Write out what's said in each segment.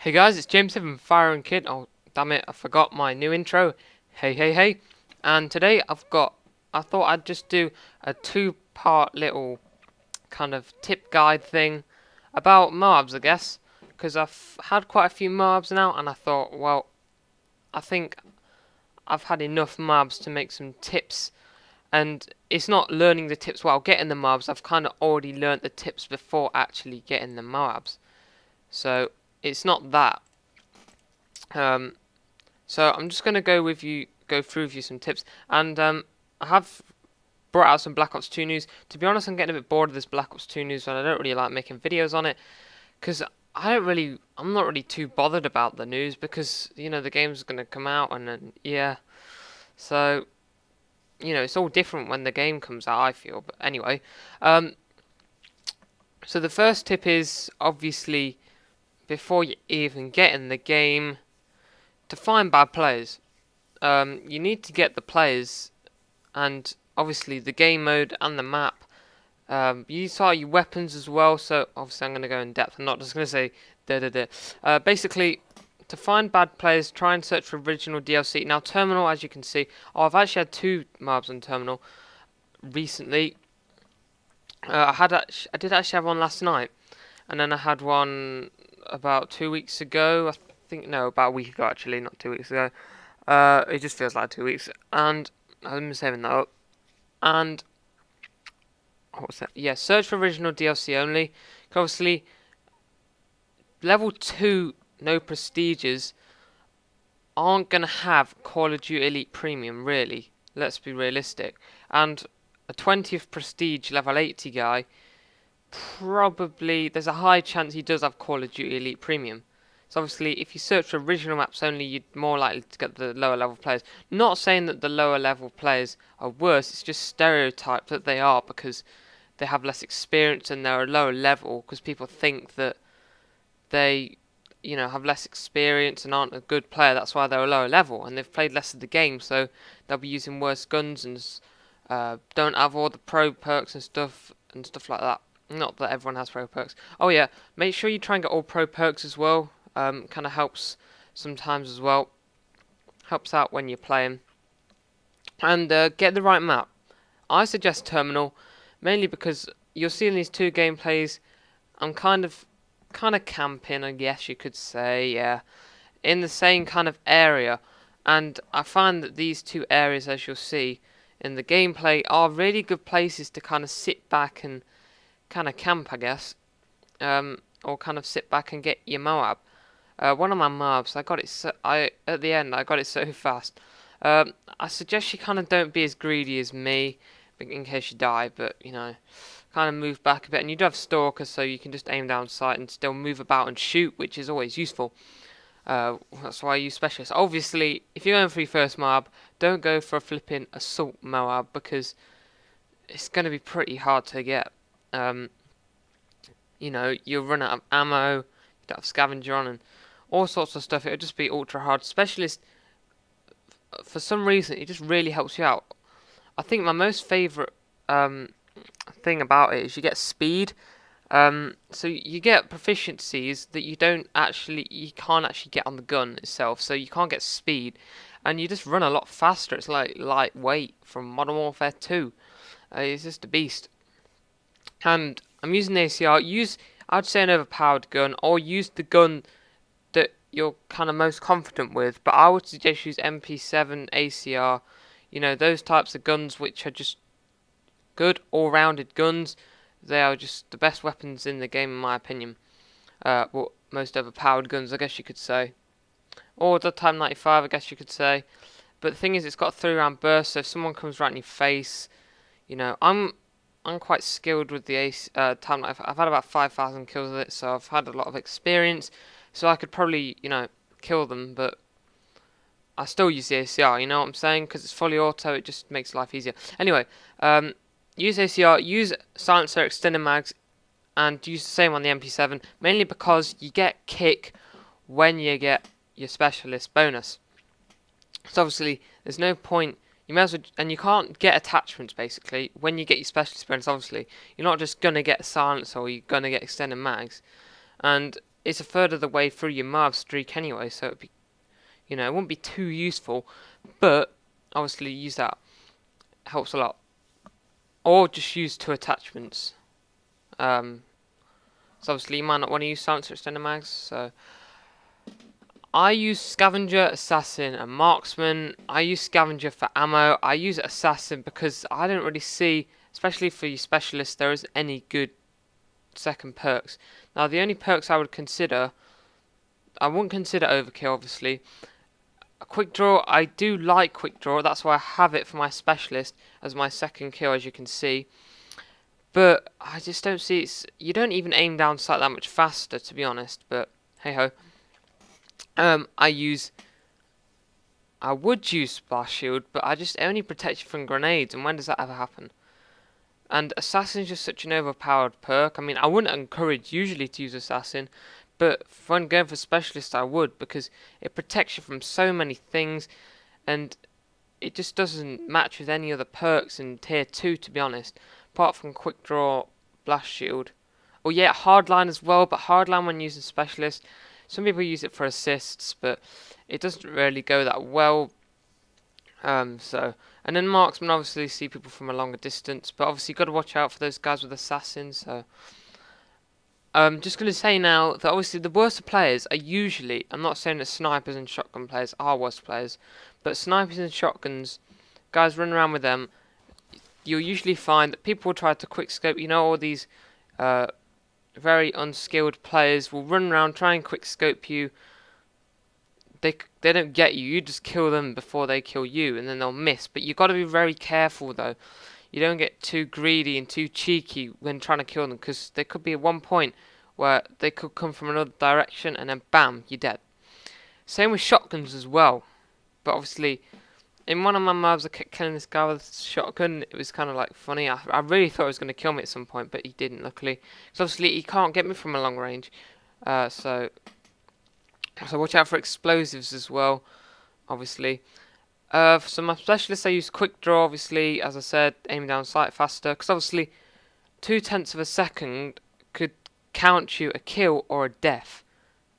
Hey guys, it's James here from FireAndKid. Oh, damn it, I forgot my new intro. Hey, hey, hey. And today I thought I'd just do a two-part little kind of tip guide thing about Moabs, I guess. Because I've had quite a few Moabs now, and I thought, well, I think I've had enough Moabs to make some tips. And it's not learning the tips while getting the Moabs, I've kind of already learnt the tips before actually getting the Moabs. So, it's not that. Um, so I'm just going to go through with you some tips, and I have brought out some Black Ops 2 news. To be honest, I'm getting a bit bored of this Black Ops 2 news, and I don't really like making videos on it, because I'm not really too bothered about the news, because, you know, the game's going to come out, and then, yeah, so, you know, it's all different when the game comes out, I feel, but anyway, so the first tip is, obviously, before you even get in the game, to find bad players. You need to get the players, and obviously the game mode and the map. You start your weapons as well, so obviously I'm going to go in depth. I'm not just going to say da da da. Basically, to find bad players, try and search for original DLC. Now, Terminal, as you can see, I've actually had two mobs on Terminal recently. I did actually have one last night, and then I had one about 2 weeks ago. I think no, about a week ago actually, not 2 weeks ago. It just feels like 2 weeks, and I'm saving that up. And what's that? Yeah, search for original DLC only. Obviously, level 2 no prestiges aren't gonna have Call of Duty Elite Premium, really. Let's be realistic. And a 20th prestige level 80 guy, probably there's a high chance he does have Call of Duty Elite Premium. So obviously, if you search for original maps only, you're more likely to get the lower level players. Not saying that the lower level players are worse, it's just stereotype that they are, because they have less experience and they're a lower level, because people think that they, you know, have less experience and aren't a good player. That's why they're a lower level, and they've played less of the game, so they'll be using worse guns and don't have all the pro perks and stuff like that. Not that everyone has pro perks. Oh yeah, make sure you try and get all pro perks as well. Kind of helps sometimes as well. Helps out when you're playing. And get the right map. I suggest Terminal, mainly because you'll see in these two gameplays, I'm kind of camping, I guess you could say, yeah, in the same kind of area. And I find that these two areas, as you'll see in the gameplay, are really good places to kind of sit back and kind of camp, I guess. Or kind of sit back and get your Moab. One of my Moabs, at the end I got it so fast. I suggest you kind of don't be as greedy as me, in case you die, but you know, kind of move back a bit. And you do have stalkers, so you can just aim down sight and still move about and shoot, which is always useful. That's why I use specialists. Obviously, if you're going for your first Moab, don't go for a flipping assault Moab, because it's going to be pretty hard to get. You know, you'll run out of ammo, you don't have scavenger on, and all sorts of stuff. It'll just be ultra hard. Specialist, for some reason, it just really helps you out. I think my most favourite thing about it is you get speed. So you get proficiencies that you can't actually get on the gun itself. So you can't get speed, and you just run a lot faster. It's like lightweight from Modern Warfare 2. It's just a beast. And I'm using the ACR. I'd say an overpowered gun, or use the gun that you're kind of most confident with. But I would suggest use MP7, ACR. You know, those types of guns which are just good, all-rounded guns. They are just the best weapons in the game, in my opinion. Well, most overpowered guns, I guess you could say. Or the Type 95, I guess you could say. But the thing is, it's got a 3-round burst, so if someone comes right in your face, you know, I'm quite skilled with the Type 95. I've had about 5,000 kills with it, so I've had a lot of experience. So I could probably, you know, kill them, but I still use the ACR, you know what I'm saying? Because it's fully auto, it just makes life easier. Anyway, use ACR, use silencer, extended mags, and use the same on the MP7, mainly because you get kick when you get your specialist bonus. So obviously, there's no point, you may as well, and you can't get attachments basically, when you get your specialist bonus, obviously. You're not just going to get a silencer or you're going to get extended mags. And it's a third of the way through your Moab streak anyway, so it'd be, it wouldn't be too useful, but obviously use that, helps a lot. Or just use 2 attachments. So obviously you might not want to use silencer extender mags, so I use scavenger, assassin, and marksman. I use scavenger for ammo. I use assassin because I don't really see, especially for your specialists, there isn't any good second perks. Now the only perks I would consider, I wouldn't consider overkill obviously. A quick draw, I do like quick draw, that's why I have it for my specialist as my second kill, as you can see. But I just don't see you don't even aim down sight that much faster, to be honest. But hey ho. I would use splash shield, but I just only protect you from grenades, and when does that ever happen? And assassin's just such an overpowered perk. I mean, I wouldn't encourage usually to use assassin, but when going for specialist, I would, because it protects you from so many things, and it just doesn't match with any other perks in tier 2, to be honest. Apart from quick draw, blast shield. Oh yeah, hardline as well, but hardline when using specialist, some people use it for assists, but it doesn't really go that well. And then marksman, obviously see people from a longer distance, but obviously you've got to watch out for those guys with assassins. So I'm just going to say now that obviously the worst players are usually, I'm not saying that snipers and shotgun players are worst players, but snipers and shotguns, guys run around with them, you'll usually find that people will try to quickscope. All these very unskilled players will run around, try and quickscope you. They don't get you. You just kill them before they kill you, and then they'll miss. But you've got to be very careful, though. You don't get too greedy and too cheeky when trying to kill them, because there could be at one point where they could come from another direction, and then bam, you're dead. Same with shotguns as well. But obviously, in one of my mobs, I kept killing this guy with a shotgun. It was kind of like funny. I really thought he was going to kill me at some point, but he didn't, luckily. Because obviously, he can't get me from a long range. So watch out for explosives as well, obviously. For my specialists, I use quick draw, obviously, as I said, aiming down sight faster. Because obviously, 0.2 of a second could count you a kill or a death.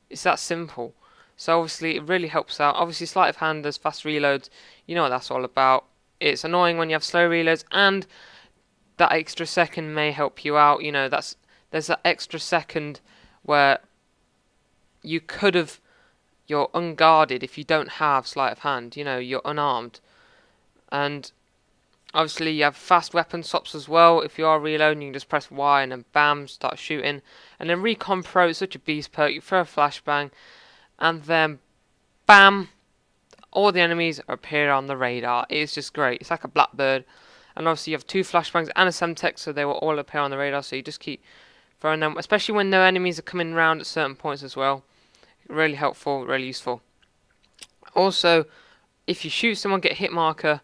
It's that simple. So obviously it really helps out. Obviously sleight of hand, there's fast reloads. You know what that's all about. It's annoying when you have slow reloads, and that extra second may help you out. There's that extra second where you're unguarded if you don't have sleight of hand. You're unarmed. And obviously you have fast weapon swaps as well. If you are reloading, you can just press Y and then bam, start shooting. And then Recon Pro is such a beast perk. You throw a flashbang, and then bam, all the enemies appear on the radar. It's just great. It's like a blackbird. And obviously you have 2 flashbangs and a Semtex, so they will all appear on the radar. So you just keep throwing them, especially when no enemies are coming around at certain points as well. Really helpful, really useful. Also, if you shoot someone, get a hit marker,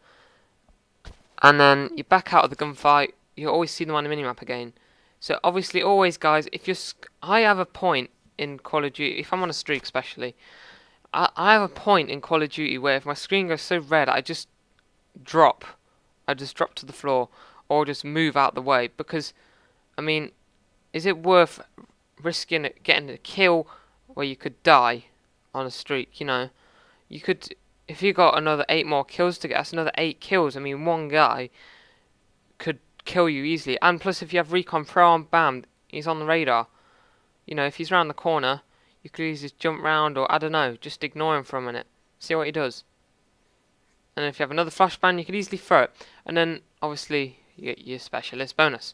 and then you back out of the gunfight, you always see them on the minimap again. So obviously, always, guys, I have a point in Call of Duty, if I'm on a streak especially, I have a point in Call of Duty where if my screen goes so red, I just drop to the floor, or just move out the way, because, I mean, is it worth risking getting a kill where you could die on a streak? You could, if you got another 8 more kills to get, that's another 8 kills. I mean, one guy could kill you easily, and plus if you have Recon Pro on, bam, he's on the radar. If he's round the corner, you could easily just jump round, or I don't know, just ignore him for a minute, see what he does. And if you have another flashbang, you could easily throw it. And then, obviously, you get your specialist bonus.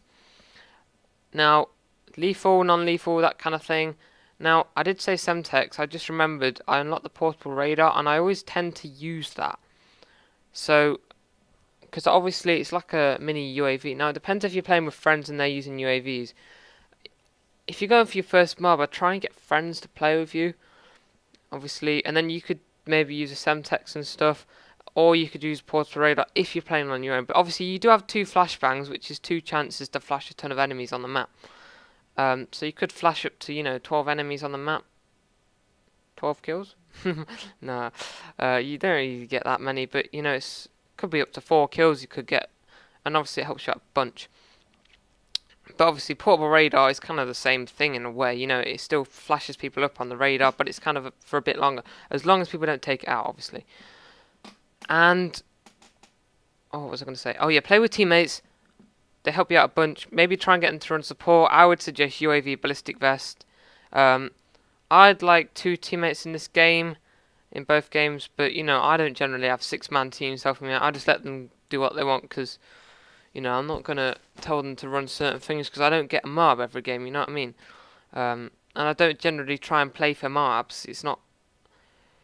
Now, lethal, non-lethal, that kind of thing. Now, I did say Semtex, I just remembered I unlocked the portable radar, and I always tend to use that. So, because obviously it's like a mini UAV. Now, it depends if you're playing with friends and they're using UAVs. If you're going for your first mob, I'd try and get friends to play with you, obviously, and then you could maybe use a Semtex and stuff, or you could use portable radar if you're playing on your own. But obviously you do have 2 flashbangs, which is 2 chances to flash a ton of enemies on the map. So you could flash up to 12 enemies on the map. 12 kills? No, you don't really get that many, but it could be up to 4 kills you could get, and obviously it helps you out a bunch. But obviously, portable radar is kind of the same thing in a way. You know, it still flashes people up on the radar, but it's kind of for a bit longer, as long as people don't take it out, obviously. And oh, what was I going to say? Oh yeah, play with teammates. They help you out a bunch. Maybe try and get them to run support. I would suggest UAV ballistic vest. I'd like 2 teammates in this game, in both games, but you know, I don't generally have 6-man teams helping me out. I just let them do what they want because, you know, I'm not gonna tell them to run certain things because I don't get a mob every game. You know what I mean? And I don't generally try and play for mobs. It's not.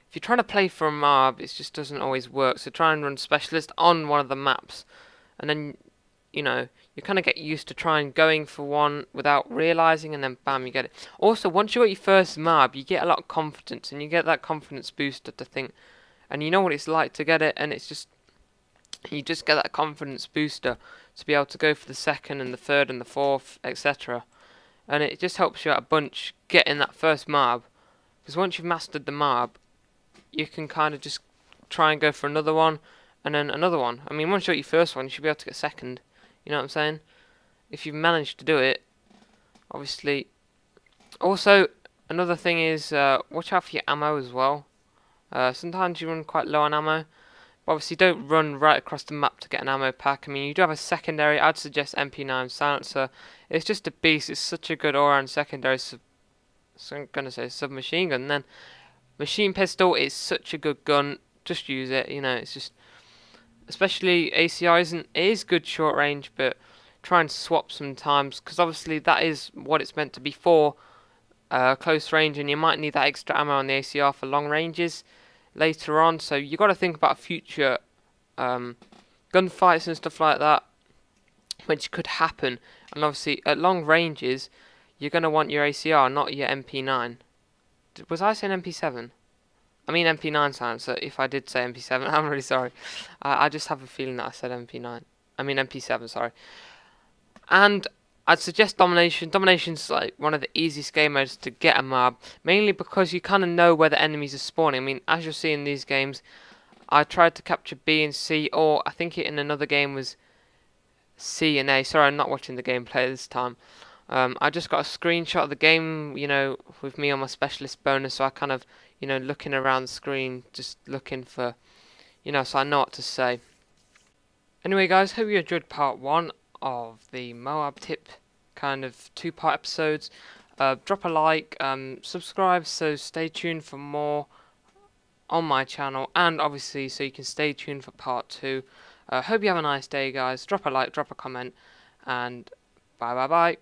If you're trying to play for a mob, it just doesn't always work. So try and run specialist on one of the maps, and then, you know, you kind of get used to trying going for one without realizing, and then bam, you get it. Also, once you got your first mob, you get a lot of confidence, and you get that confidence booster to think, and you know what it's like to get it, and it's just, you just get that confidence booster to be able to go for the second and the third and the fourth, etc. And it just helps you out a bunch getting that first mob, because once you've mastered the mob, you can kind of just try and go for another one, and then another one. I mean, once you got your first one, you should be able to get second. You know what I'm saying? If you've managed to do it, obviously. Also, another thing is, watch out for your ammo as well. Sometimes you run quite low on ammo. But obviously, don't run right across the map to get an ammo pack. I mean, you do have a secondary. I'd suggest MP9 silencer. It's just a beast. It's such a good all-round secondary. So I'm gonna say submachine gun. Then machine pistol is such a good gun. Just use it. You know, it's just, especially ACI is good short range, but try and swap sometimes because obviously that is what it's meant to be for, close range, and you might need that extra ammo on the ACR for long ranges later on. So you got to think about future gunfights and stuff like that, which could happen. And obviously at long ranges, you're going to want your ACR, not your MP9. Was I saying MP7? I mean MP9 silencer. If I did say MP7, I'm really sorry. I just have a feeling that I said MP9. I mean MP7, sorry. And I'd suggest domination. Domination's like one of the easiest game modes to get a mob, mainly because you kind of know where the enemies are spawning. I mean, as you'll see in these games, I tried to capture B and C, or I think it in another game was C and A. Sorry, I'm not watching the gameplay this time. I just got a screenshot of the game, you know, with me on my specialist bonus, so I kind of, you know, looking around the screen, just looking for, you know, so I know what to say. Anyway, guys, hope you enjoyed part 1 of the Moab tip, kind of 2-part episodes. Drop a like, subscribe, so stay tuned for more on my channel, and obviously so you can stay tuned for part 2. Hope you have a nice day, guys. Drop a like, drop a comment, and bye bye bye.